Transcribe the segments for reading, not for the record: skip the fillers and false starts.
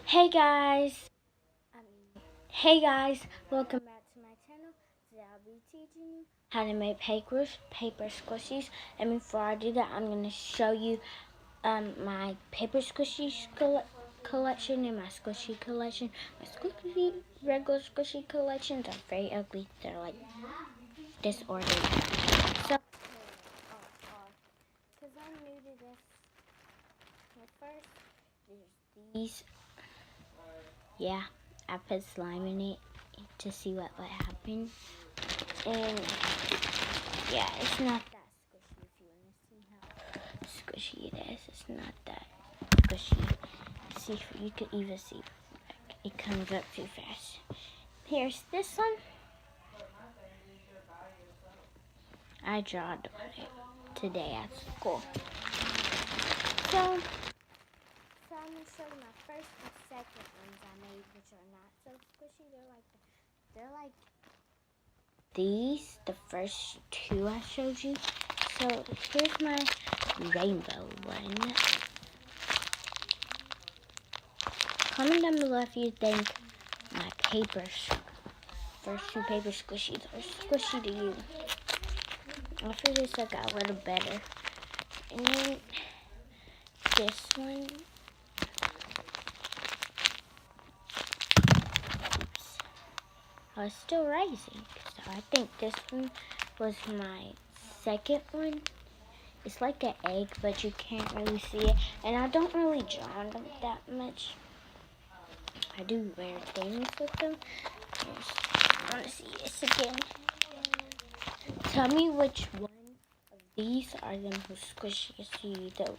Hey guys, hey guys, welcome back to my channel. Today I'll be teaching you how to make paper squishies. And before I do that, I'm gonna show you my paper squishies collection and my squishy collection. My regular squishy collections are very ugly. They're like disordered. So, because I'm new to this, first there's these. Yeah, I put slime in it to see what would happen. And yeah, it's not that squishy. If you want to see how squishy it is, it's not that squishy. See, you could even see it comes up too fast. Here's this one. I drawed on it today at school. So I'm gonna show you my first and second ones I made, which are not so squishy. They're like these, the first two I showed you. So here's my rainbow one. Comment down below if you think my first two paper squishies are squishy to you. After this I got a little better. And then this one. Oops. I was still rising. So I think this one was my second one. It's like an egg, but you can't really see it. And I don't really draw on them that much. I do weird things with them. I want to see this again. Tell me which one of these are the most squishy. See the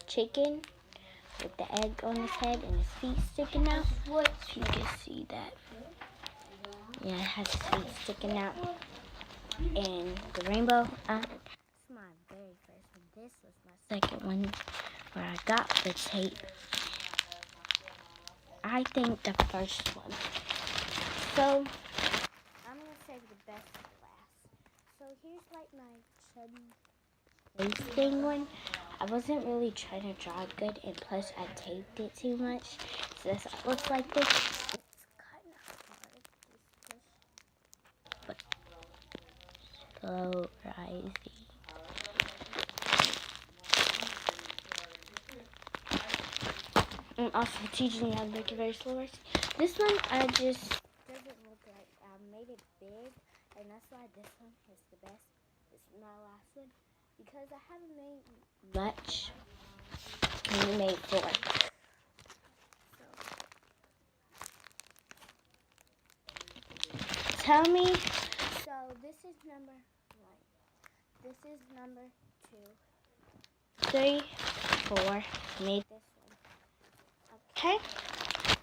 chicken with the egg on his head and his feet sticking out. If you can see that. Yeah, it has his feet sticking out. And the rainbow. This is my very first one. This was my second one where I got the tape. I think the first one. So I'm gonna save the best for last. So here's like my chubby face thing one. I wasn't really trying to draw it good, and plus I taped it too much. So this looks like this. It's kind of hard, but slow rising. I'm also teaching you how to make it very slow rising. This one I just doesn't look like I made it big, and that's why this one is the best. This is my last one because I haven't made much. I only made 4. So tell me. So this is number 1. This is number 2, 3, 4. Made this one. Okay.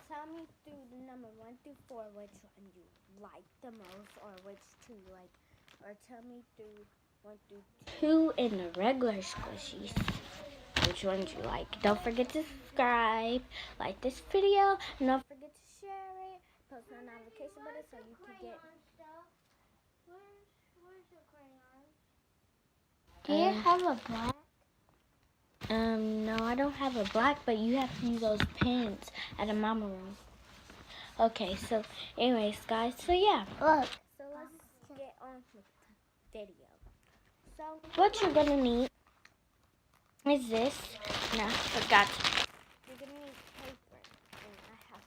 Tell me through the number 1 through 4 which one you like the most, or which 2 you like, or tell me through 1 through 2 in the regular squishies which ones you like. Don't forget to subscribe, like this video, and don't forget to share it, post my notification button so you can get. Where's your crayon? Do you have a black? No, I don't have a black, but you have to use those pens at a mama room. Okay, so anyways, guys, so yeah. Look. So let's get on with the video. So what you're gonna need is this. No, I forgot. You're gonna need paper, and I have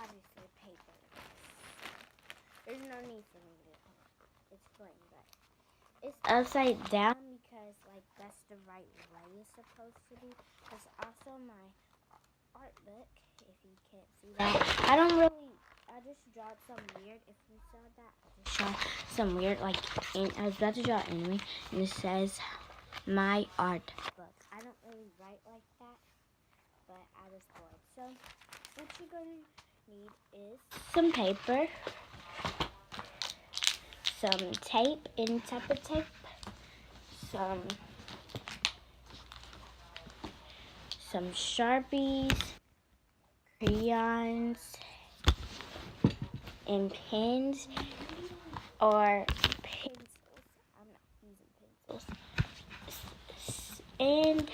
obviously paper. There's no need for me to explain, but it's upside down because like that's the right way it's supposed to be. There's also my art book, if you can't see that. I just draw some weird. If you saw that, I just draw some weird, like, I was about to draw an anime, and it says, my art book. I don't really write like that, but I was bored. So, what you're going to need is some paper, some tape, any type of tape, some Sharpies, crayons, and pens, or pencils. I'm not using pencils. And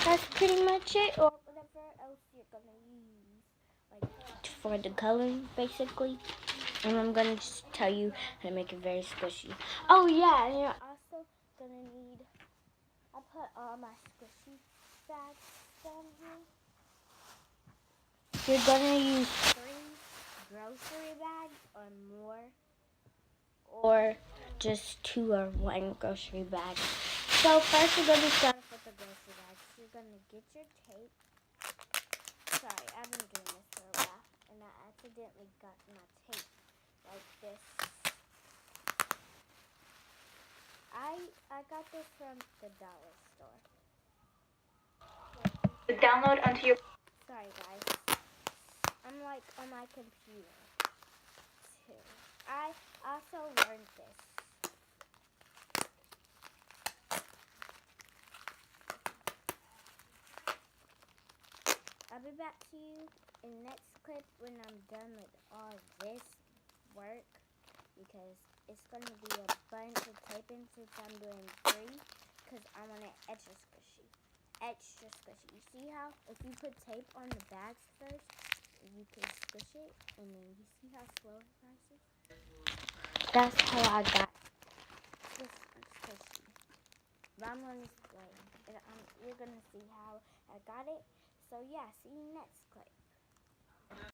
that's pretty much it, or whatever else you're gonna use like for the coloring basically. And I'm gonna just tell you how to make it very squishy. Oh yeah, and you're also gonna need, I put all my squishy bags down here. You're gonna use 3 grocery bags or more, or just 2 or 1 grocery bag. So first you're gonna start off with the grocery bags. You're gonna get your tape. Sorry, I've been doing this for a while, and I accidentally got my tape like this. I got this from the dollar store. Download onto your... Sorry guys, I'm like on my computer too. I also learned this. I'll be back to you in the next clip when I'm done with all this work, because it's going to be a bunch of taping since I'm doing 3, because I want it extra squishy. Extra squishy. You see how if you put tape on the bags first, you can squish it, and then you see how slow it rises? That's how I got this squishy. But I'm going to explain, and you're going to see how I got it. So yeah, see you next clip.